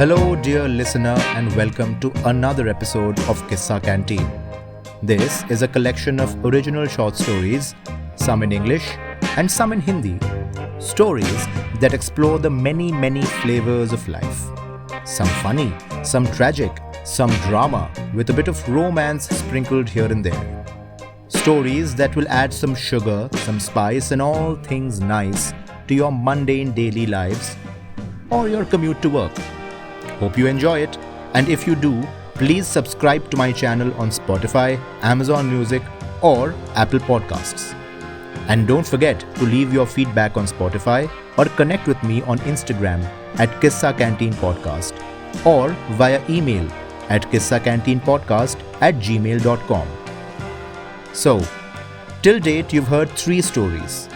Hello, dear listener, and welcome to another episode of Kissa Canteen. This is a collection of original short stories, some in English and some in Hindi. Stories that explore the many flavors of life. Some funny, some tragic, some drama, with a bit of romance sprinkled here and there. Stories that will add some sugar, some spice, and all things nice to your mundane daily lives or your commute to work. Hope you enjoy it, and if you do, please subscribe to my channel on Spotify, Amazon Music, or Apple Podcasts. And don't forget to leave your feedback on Spotify or connect with me on Instagram at Kissa Canteen Podcast or via email at kissacanteenpodcast@gmail.com. So, till date you've heard 3 stories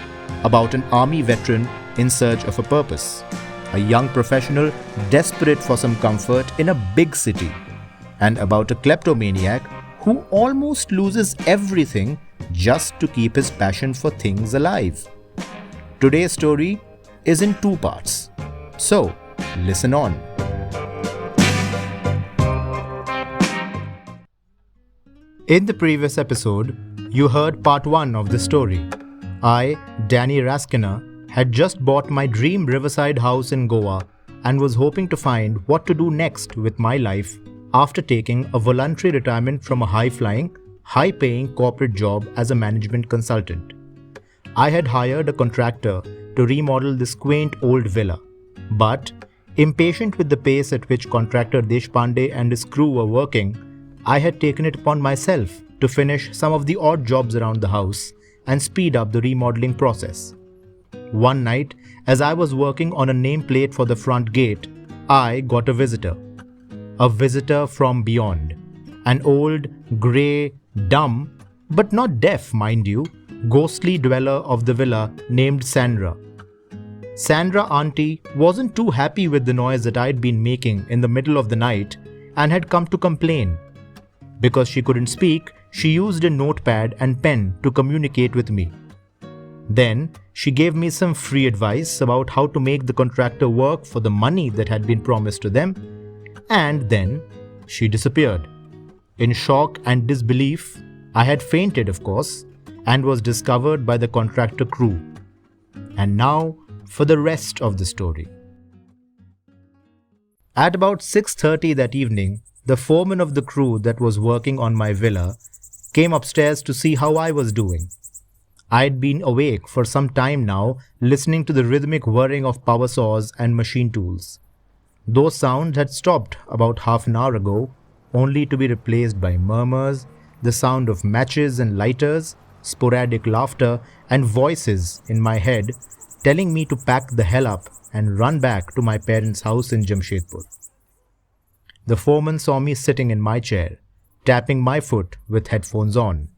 about an army veteran in search of a purpose, a young professional desperate for some comfort in a big city, and about a kleptomaniac who almost loses everything just to keep his passion for things alive. Today's story is in 2 parts, so listen on. In the previous episode, you heard part 1 of the story. I, Danny Raskiner, had just bought my dream riverside house in Goa and was hoping to find what to do next with my life after taking a voluntary retirement from a high-flying, high-paying corporate job as a management consultant. I had hired a contractor to remodel this quaint old villa, but impatient with the pace at which contractor Deshpande and his crew were working, I had taken it upon myself to finish some of the odd jobs around the house and speed up the remodeling process. One night, as I was working on a nameplate for the front gate, I got a visitor. A visitor from beyond. An old, grey, dumb, but not deaf, mind you, ghostly dweller of the villa named Sandra. Sandra auntie wasn't too happy with the noise that I'd been making in the middle of the night and had come to complain. Because she couldn't speak, she used a notepad and pen to communicate with me. Then, she gave me some free advice about how to make the contractor work for the money that had been promised to them, and then she disappeared. In shock and disbelief, I had fainted, of course, and was discovered by the contractor crew. And now, for the rest of the story. At about 6:30 that evening, the foreman of the crew that was working on my villa came upstairs to see how I was doing. I'd been awake for some time now, listening to the rhythmic whirring of power saws and machine tools. Those sounds had stopped about half an hour ago, only to be replaced by murmurs, the sound of matches and lighters, sporadic laughter, and voices in my head telling me to pack the hell up and run back to my parents' house in Jamshedpur. The foreman saw me sitting in my chair, tapping my foot with headphones on.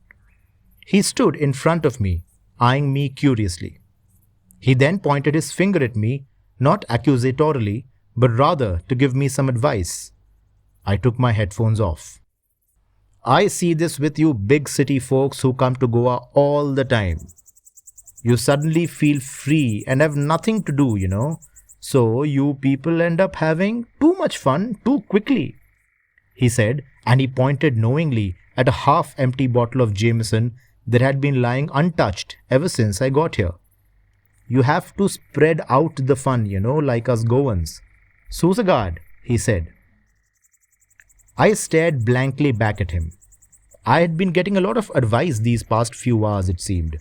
He stood in front of me, eyeing me curiously. He then pointed his finger at me, not accusatorily, but rather to give me some advice. I took my headphones off. I see this with you big city folks who come to Goa all the time. You suddenly feel free and have nothing to do, So you people end up having too much fun too quickly, he said, and he pointed knowingly at a half-empty bottle of Jameson that had been lying untouched ever since I got here. You have to spread out the fun, like us Goans. Susagad, he said. I stared blankly back at him. I had been getting a lot of advice these past few hours, it seemed.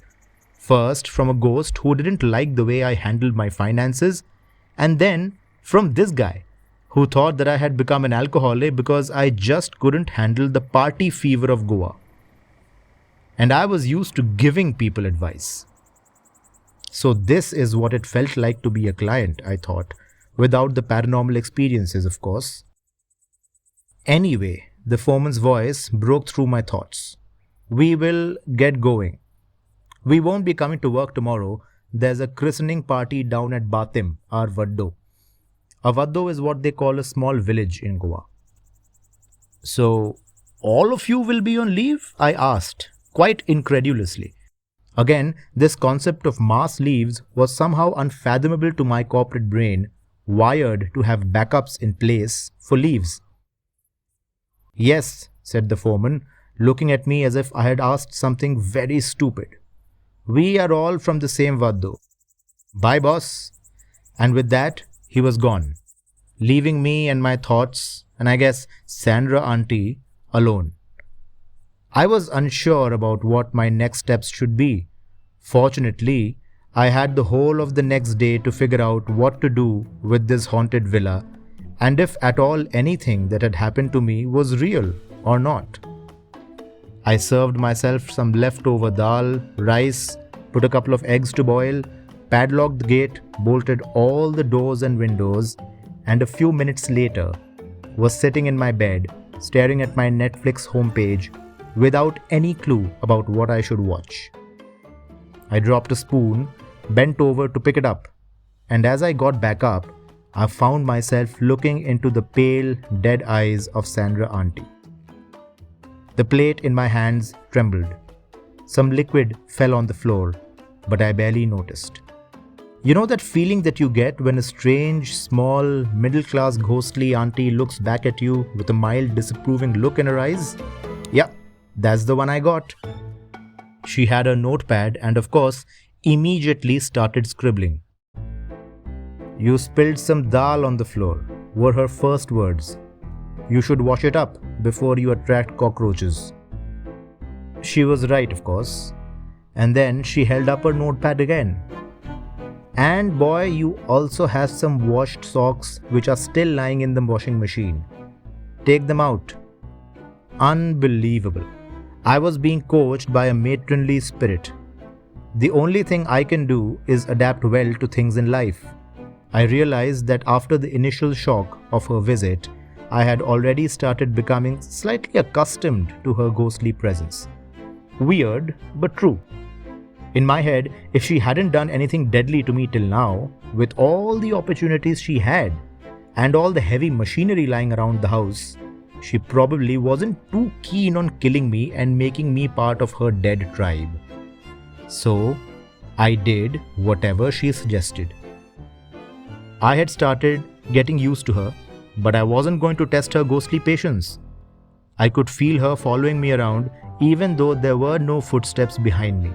First, from a ghost who didn't like the way I handled my finances, and then from this guy, who thought that I had become an alcoholic because I just couldn't handle the party fever of Goa. And I was used to giving people advice. So this is what it felt like to be a client, I thought, without the paranormal experiences, of course. Anyway, the foreman's voice broke through my thoughts. We will get going. We won't be coming to work tomorrow. There's a christening party down at Batim, our Vaddo. A Vaddo is what they call a small village in Goa. So, all of you will be on leave? I asked, quite incredulously. Again, this concept of mass leaves was somehow unfathomable to my corporate brain, wired to have backups in place for leaves. Yes, said the foreman, looking at me as if I had asked something very stupid. We are all from the same Vaddo. Bye, boss. And with that, he was gone, leaving me and my thoughts, and I guess Sandra auntie, alone. I was unsure about what my next steps should be. Fortunately, I had the whole of the next day to figure out what to do with this haunted villa, and if at all anything that had happened to me was real or not. I served myself some leftover dal, rice, put a couple of eggs to boil, padlocked the gate, bolted all the doors and windows, and a few minutes later was sitting in my bed, staring at my Netflix homepage without any clue about what I should watch. I dropped a spoon, bent over to pick it up, and as I got back up, I found myself looking into the pale, dead eyes of Sandra auntie. The plate in my hands trembled. Some liquid fell on the floor, but I barely noticed. You know that feeling that you get when a strange, small, middle-class ghostly auntie looks back at you with a mild, disapproving look in her eyes? Yeah, that's the one I got. She had a notepad and, of course, immediately started scribbling. You spilled some dal on the floor, were her first words. You should wash it up before you attract cockroaches. She was right, of course. And then she held up her notepad again. And boy, you also have some washed socks which are still lying in the washing machine. Take them out. Unbelievable. I was being coached by a matronly spirit. The only thing I can do is adapt well to things in life. I realized that after the initial shock of her visit, I had already started becoming slightly accustomed to her ghostly presence. Weird, but true. In my head, if she hadn't done anything deadly to me till now, with all the opportunities she had, and all the heavy machinery lying around the house, she probably wasn't too keen on killing me and making me part of her dead tribe. So, I did whatever she suggested. I had started getting used to her, but I wasn't going to test her ghostly patience. I could feel her following me around even though there were no footsteps behind me.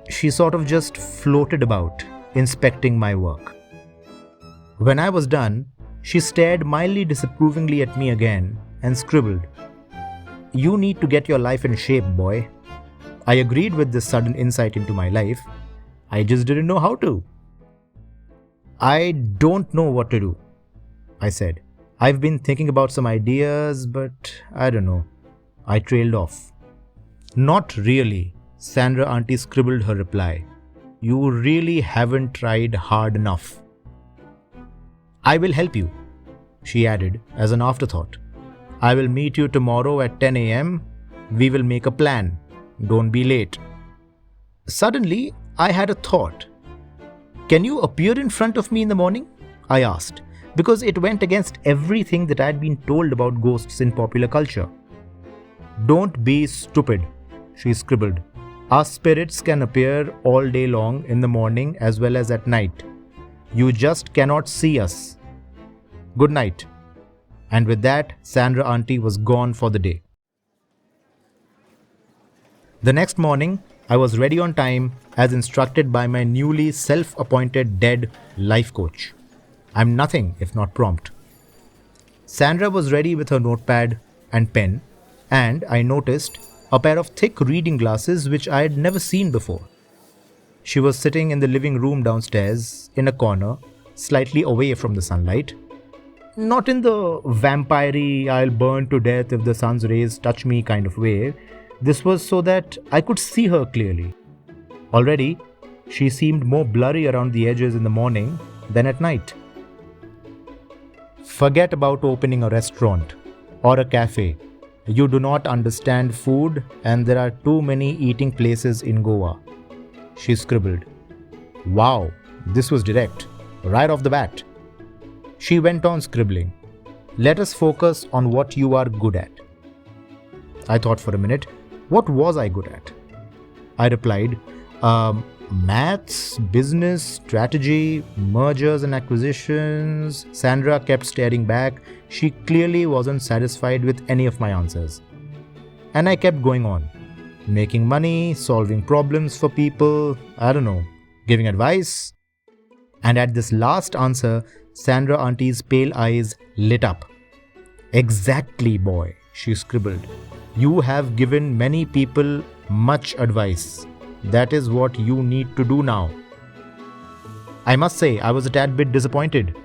She sort of just floated about, inspecting my work. When I was done, she stared mildly disapprovingly at me again and scribbled, "You need to get your life in shape, boy." I agreed with this sudden insight into my life. I just didn't know how to. I don't know what to do, I said. I've been thinking about some ideas, but I don't know. I trailed off. Not really, Sandra auntie scribbled her reply. You really haven't tried hard enough. I will help you, she added as an afterthought. I will meet you tomorrow at 10 a.m. We will make a plan. Don't be late. Suddenly, I had a thought. Can you appear in front of me in the morning? I asked, because it went against everything that I had been told about ghosts in popular culture. Don't be stupid, she scribbled. Our spirits can appear all day long in the morning as well as at night. You just cannot see us. Good night. And with that, Sandra auntie was gone for the day. The next morning, I was ready on time as instructed by my newly self-appointed dead life coach. I'm nothing if not prompt. Sandra was ready with her notepad and pen, and I noticed a pair of thick reading glasses which I had never seen before. She was sitting in the living room downstairs, in a corner, slightly away from the sunlight. Not in the vampire-y, I'll burn to death if the sun's rays touch me kind of way. This was so that I could see her clearly. Already, she seemed more blurry around the edges in the morning than at night. Forget about opening a restaurant or a cafe. You do not understand food and there are too many eating places in Goa, she scribbled. Wow, this was direct, right off the bat. She went on scribbling. Let us focus on what you are good at. I thought for a minute, what was I good at? I replied, Maths, business, strategy, mergers and acquisitions. Sandra kept staring back. She clearly wasn't satisfied with any of my answers. And I kept going on. Making money, solving problems for people, I don't know, giving advice. And at this last answer, Sandra Auntie's pale eyes lit up. Exactly, boy, she scribbled. You have given many people much advice. That is what you need to do now. I must say, I was a tad bit disappointed.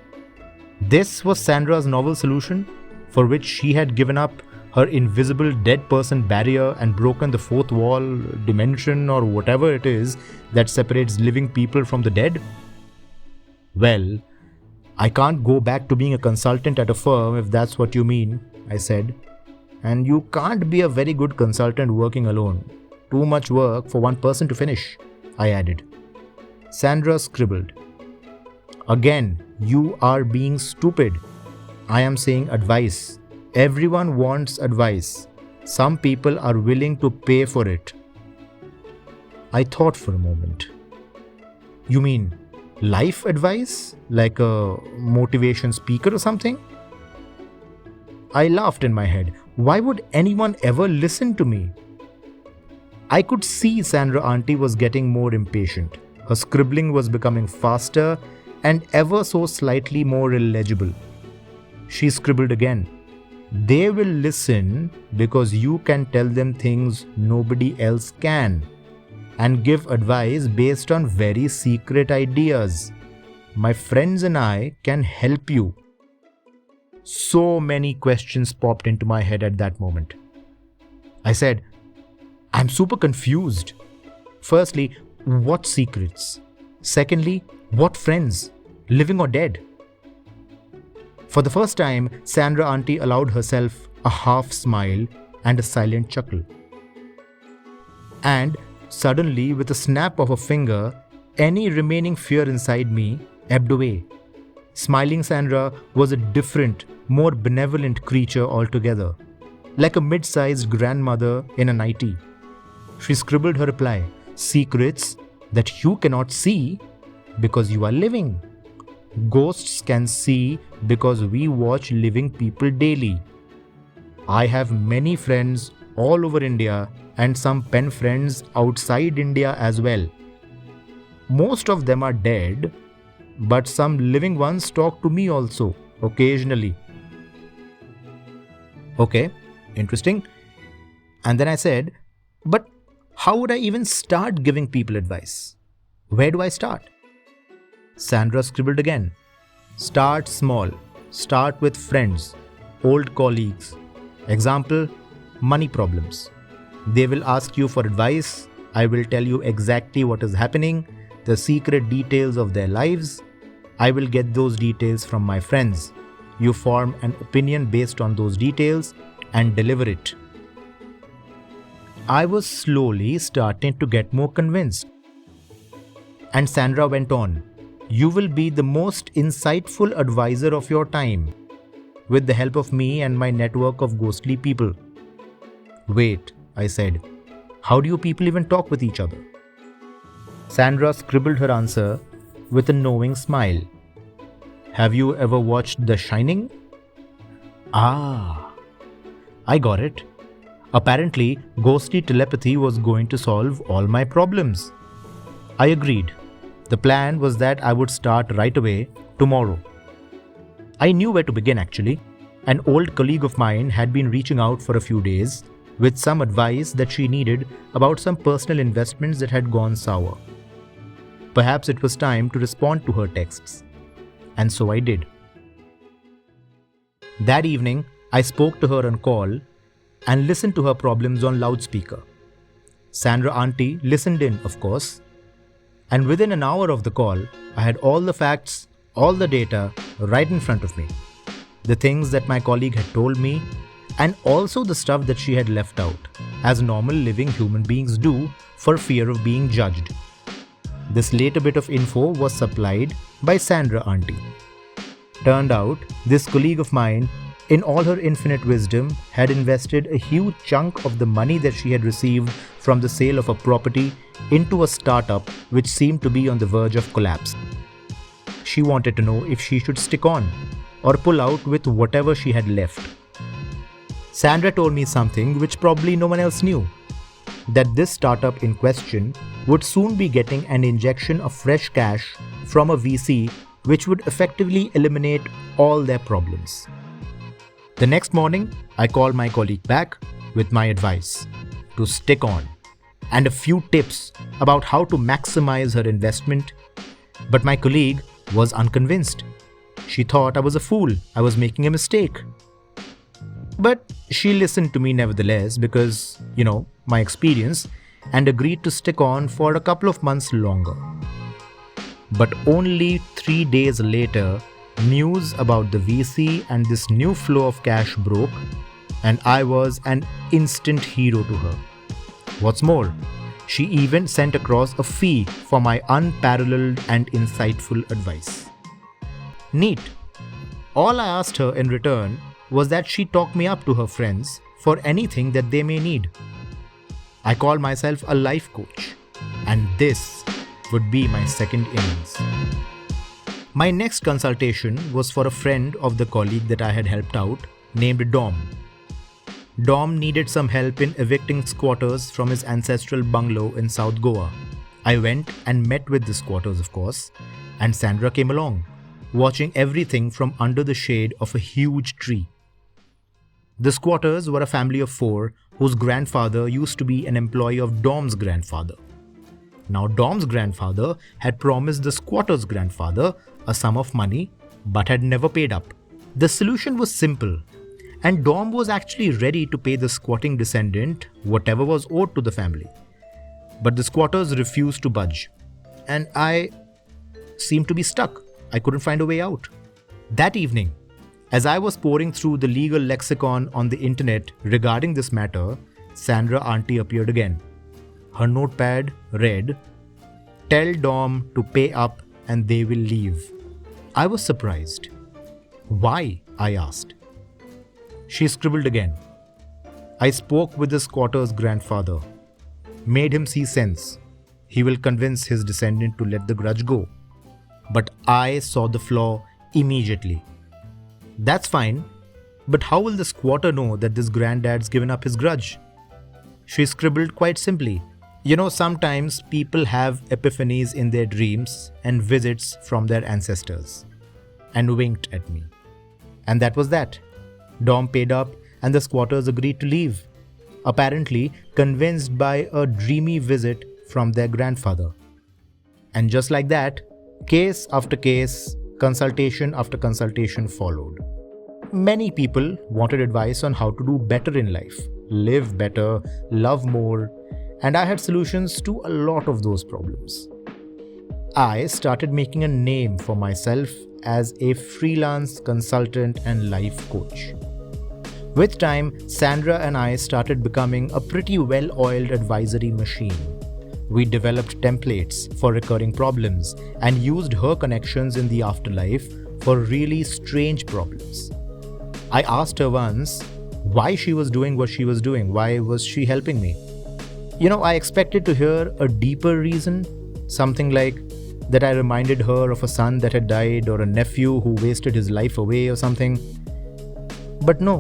This was Sandra's novel solution, for which she had given up her invisible dead person barrier and broken the fourth wall, dimension, or whatever it is that separates living people from the dead? Well, I can't go back to being a consultant at a firm if that's what you mean, I said. And you can't be a very good consultant working alone. Too much work for one person to finish, I added. Sandra scribbled. Again, you are being stupid. I am saying advice. Everyone wants advice. Some people are willing to pay for it. I thought for a moment. You mean life advice? Like a motivation speaker or something? I laughed in my head. Why would anyone ever listen to me? I could see Sandra Auntie was getting more impatient. Her scribbling was becoming faster and ever so slightly more illegible. She scribbled again. They will listen because you can tell them things nobody else can and give advice based on very secret ideas. My friends and I can help you. So many questions popped into my head at that moment. I said, I'm super confused. Firstly, what secrets? Secondly, what friends? Living or dead? For the first time, Sandra Auntie allowed herself a half smile and a silent chuckle. And suddenly, with a snap of a finger, any remaining fear inside me ebbed away. Smiling Sandra was a different, more benevolent creature altogether, like a mid-sized grandmother in a nightie. She scribbled her reply, secrets that you cannot see because you are living. Ghosts can see because we watch living people daily. I have many friends all over India and some pen friends outside India as well. Most of them are dead, but some living ones talk to me also, occasionally. Okay, interesting. And then I said, but how would I even start giving people advice? Where do I start? Sandra scribbled again. Start small. Start with friends, old colleagues. Example, money problems. They will ask you for advice. I will tell you exactly what is happening, the secret details of their lives. I will get those details from my friends. You form an opinion based on those details and deliver it. I was slowly starting to get more convinced. And Sandra went on, you will be the most insightful advisor of your time, with the help of me and my network of ghostly people. Wait, I said, how do you people even talk with each other? Sandra scribbled her answer with a knowing smile. Have you ever watched The Shining? Ah, I got it. Apparently, ghostly telepathy was going to solve all my problems. I agreed. The plan was that I would start right away, tomorrow. I knew where to begin actually. An old colleague of mine had been reaching out for a few days with some advice that she needed about some personal investments that had gone sour. Perhaps it was time to respond to her texts. And so I did. That evening, I spoke to her on call and listened to her problems on loudspeaker. Sandra Auntie listened in, of course. And within an hour of the call, I had all the facts, all the data right in front of me. The things that my colleague had told me, and also the stuff that she had left out, as normal living human beings do for fear of being judged. This later bit of info was supplied by Sandra Auntie. Turned out, this colleague of mine in all her infinite wisdom, had invested a huge chunk of the money that she had received from the sale of a property into a startup which seemed to be on the verge of collapse. She wanted to know if she should stick on or pull out with whatever she had left. Sandra told me something which probably no one else knew, that this startup in question would soon be getting an injection of fresh cash from a VC which would effectively eliminate all their problems. The next morning, I called my colleague back with my advice to stick on and a few tips about how to maximize her investment. But my colleague was unconvinced. She thought I was a fool, I was making a mistake. But she listened to me nevertheless because, my experience, and agreed to stick on for a couple of months longer. But only 3 days later, news about the VC and this new flow of cash broke, and I was an instant hero to her. What's more, she even sent across a fee for my unparalleled and insightful advice. Neat. All I asked her in return was that she talk me up to her friends for anything that they may need. I call myself a life coach, and this would be my second innings. My next consultation was for a friend of the colleague that I had helped out, named Dom. Dom needed some help in evicting squatters from his ancestral bungalow in South Goa. I went and met with the squatters, of course, and Sandra came along, watching everything from under the shade of a huge tree. The squatters were a family of 4 whose grandfather used to be an employee of Dom's grandfather. Now, Dom's grandfather had promised the squatter's grandfather a sum of money but had never paid up. The solution was simple, and Dom was actually ready to pay the squatting descendant whatever was owed to the family. But the squatters refused to budge, and I seemed to be stuck. I couldn't find a way out. That evening, as I was poring through the legal lexicon on the internet regarding this matter, Sandra Auntie appeared again. Her notepad read, "Tell Dom to pay up and they will leave." I was surprised. "Why?" I asked. She scribbled again. "I spoke with the squatter's grandfather. Made him see sense. He will convince his descendant to let the grudge go." But I saw the flaw immediately. "That's fine, but how will the squatter know that this granddad's given up his grudge?" She scribbled quite simply, sometimes people have epiphanies in their dreams and visits from their ancestors, and winked at me. And that was that. Dom paid up and the squatters agreed to leave, apparently convinced by a dreamy visit from their grandfather. And just like that, case after case, consultation after consultation followed. Many people wanted advice on how to do better in life, live better, love more, and I had solutions to a lot of those problems. I started making a name for myself as a freelance consultant and life coach. With time, Sandra and I started becoming a pretty well-oiled advisory machine. We developed templates for recurring problems and used her connections in the afterlife for really strange problems. I asked her once why she was doing what she was doing. Why was she helping me? I expected to hear a deeper reason, something like that I reminded her of a son that had died or a nephew who wasted his life away or something. But no,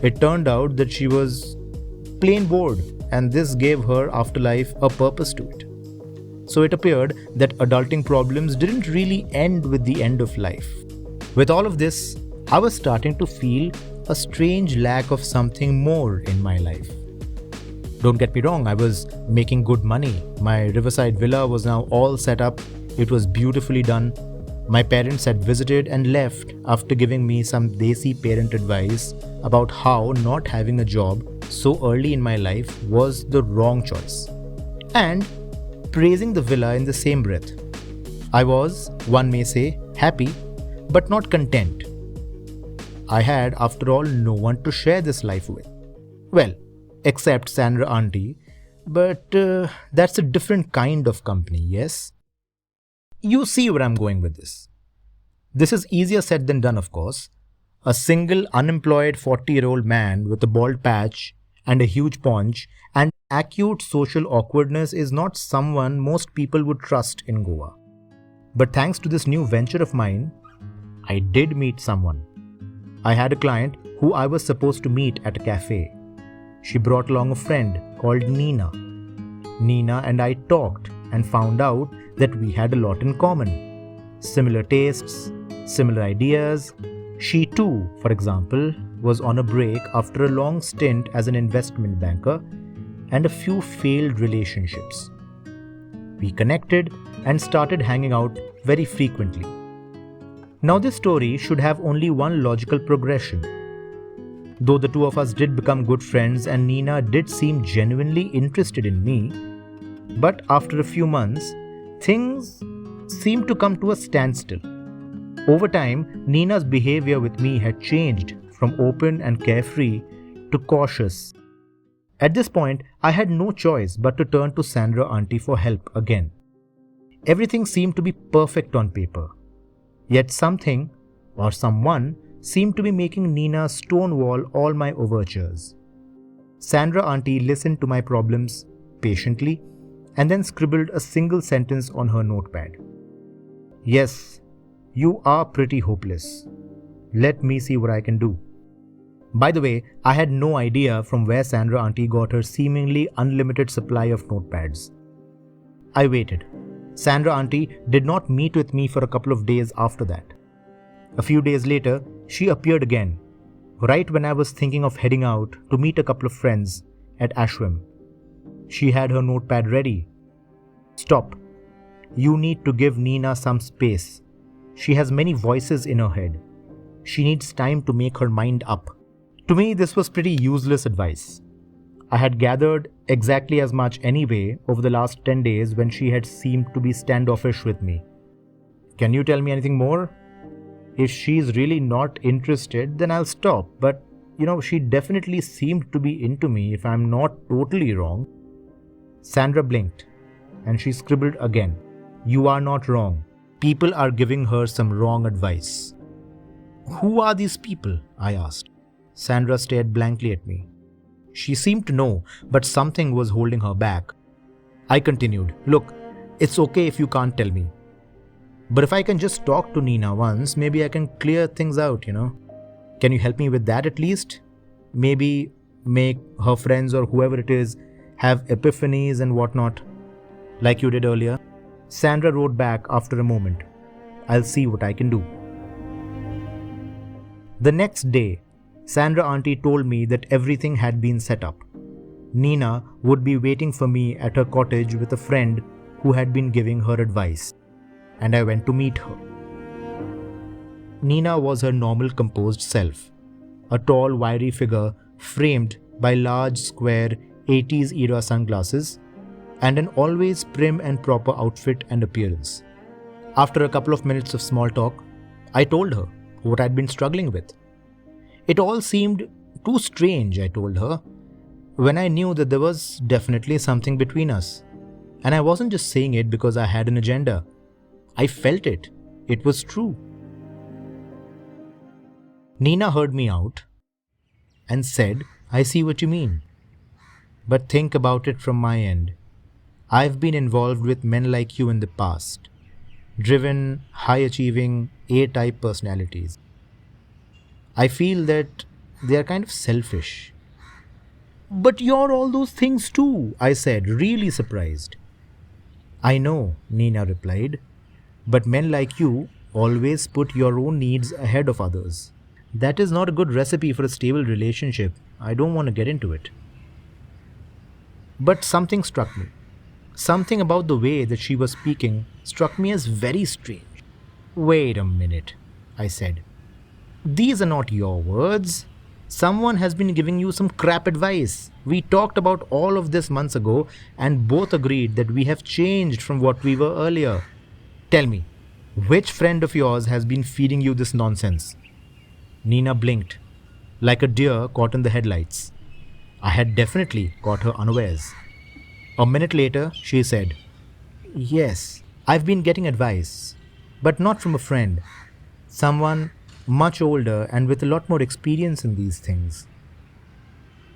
it turned out that she was plain bored, and this gave her afterlife a purpose to it. So it appeared that adulting problems didn't really end with the end of life. With all of this, I was starting to feel a strange lack of something more in my life. Don't get me wrong, I was making good money. My riverside villa was now all set up. It was beautifully done. My parents had visited and left after giving me some desi parent advice about how not having a job so early in my life was the wrong choice, and praising the villa in the same breath. I was, one may say, happy, but not content. I had, after all, no one to share this life with. Well, except Sandra Auntie, but that's a different kind of company, yes? You see where I'm going with this. This is easier said than done, of course. A single unemployed 40-year-old man with a bald patch and a huge paunch and acute social awkwardness is not someone most people would trust in Goa. But thanks to this new venture of mine, I did meet someone. I had a client who I was supposed to meet at a cafe. She brought along a friend called Nina. Nina and I talked and found out that we had a lot in common. Similar tastes, similar ideas. She too, for example, was on a break after a long stint as an investment banker and a few failed relationships. We connected and started hanging out very frequently. Now this story should have only one logical progression. Though the two of us did become good friends and Nina did seem genuinely interested in me, but after a few months, things seemed to come to a standstill. Over time, Nina's behavior with me had changed from open and carefree to cautious. At this point, I had no choice but to turn to Sandra Auntie for help again. Everything seemed to be perfect on paper. Yet something, or someone, seemed to be making Nina stonewall all my overtures. Sandra Auntie listened to my problems patiently and then scribbled a single sentence on her notepad. "Yes, you are pretty hopeless. Let me see what I can do." By the way, I had no idea from where Sandra Auntie got her seemingly unlimited supply of notepads. I waited. Sandra Auntie did not meet with me for a couple of days after that. A few days later, she appeared again, right when I was thinking of heading out to meet a couple of friends at Ashram. She had her notepad ready. "Stop. You need to give Nina some space. She has many voices in her head. She needs time to make her mind up." To me, this was pretty useless advice. I had gathered exactly as much anyway over the last 10 days when she had seemed to be standoffish with me. "Can you tell me anything more? If she's really not interested, then I'll stop. But, she definitely seemed to be into me if I'm not totally wrong." Sandra blinked and she scribbled again. "You are not wrong. People are giving her some wrong advice." "Who are these people?" I asked. Sandra stared blankly at me. She seemed to know, but something was holding her back. I continued, "Look, it's okay if you can't tell me. But if I can just talk to Nina once, maybe I can clear things out, Can you help me with that at least? Maybe make her friends or whoever it is have epiphanies and whatnot, like you did earlier?" Sandra wrote back after a moment, "I'll see what I can do." The next day, Sandra Auntie told me that everything had been set up. Nina would be waiting for me at her cottage with a friend who had been giving her advice, and I went to meet her. Nina was her normal composed self, a tall, wiry figure framed by large, square 80s era sunglasses and an always prim and proper outfit and appearance. After a couple of minutes of small talk, I told her what I'd been struggling with. It all seemed too strange, I told her, when I knew that there was definitely something between us. And I wasn't just saying it because I had an agenda. I felt it. It was true. Nina heard me out and said, "I see what you mean. But think about it from my end. I've been involved with men like you in the past. Driven, high-achieving, A-type personalities. I feel that they are kind of selfish." "But you're all those things too," I said, really surprised. "I know," Nina replied, "but men like you always put your own needs ahead of others. That is not a good recipe for a stable relationship. I don't want to get into it." But something struck me. Something about the way that she was speaking struck me as very strange. "Wait a minute," I said. "These are not your words. Someone has been giving you some crap advice. We talked about all of this months ago and both agreed that we have changed from what we were earlier. Tell me, which friend of yours has been feeding you this nonsense?" Nina blinked, like a deer caught in the headlights. I had definitely caught her unawares. A minute later, she said, "Yes, I've been getting advice, but not from a friend. Someone much older and with a lot more experience in these things.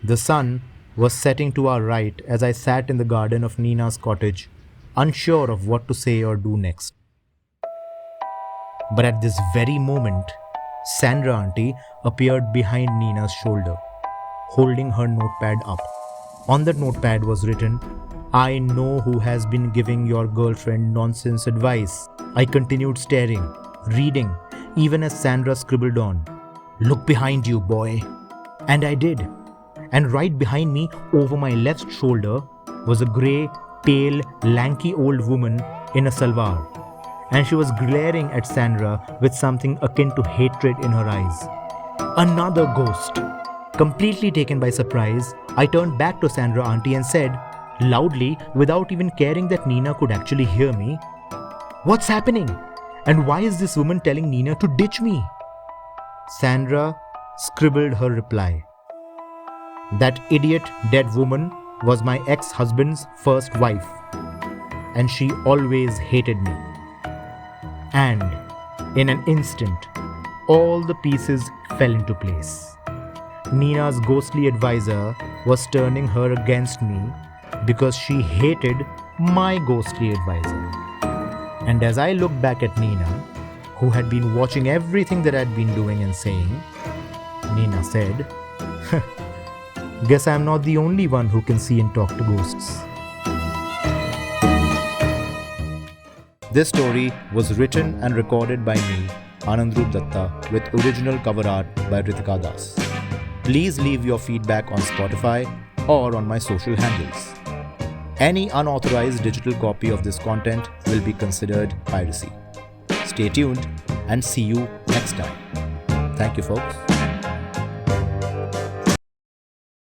The sun was setting to our right as I sat in the garden of Nina's cottage, unsure of what to say or do next. But at this very moment, Sandra auntie appeared behind Nina's shoulder, holding her notepad up. On the notepad was written, "I know who has been giving your girlfriend nonsense advice." I continued staring, reading, even as Sandra scribbled on, "Look behind you, boy." And I did. And right behind me, over my left shoulder, was a grey, pale, lanky old woman in a salwar. And she was glaring at Sandra with something akin to hatred in her eyes. Another ghost. Completely taken by surprise, I turned back to Sandra auntie and said, loudly, without even caring that Nina could actually hear me, "What's happening? And why is this woman telling Nina to ditch me?" Sandra scribbled her reply. That idiot dead woman was my ex-husband's first wife, and she always hated me. And in an instant, all the pieces fell into place. Nina's ghostly advisor was turning her against me because she hated my ghostly advisor. And as I looked back at Nina, who had been watching everything that I'd been doing and saying, Nina said, "Guess I'm not the only one who can see and talk to ghosts." This story was written and recorded by me, Anandrup Datta, with original cover art by Ritika Das. Please leave your feedback on Spotify or on my social handles. Any unauthorized digital copy of this content will be considered piracy. Stay tuned and see you next time. Thank you, folks.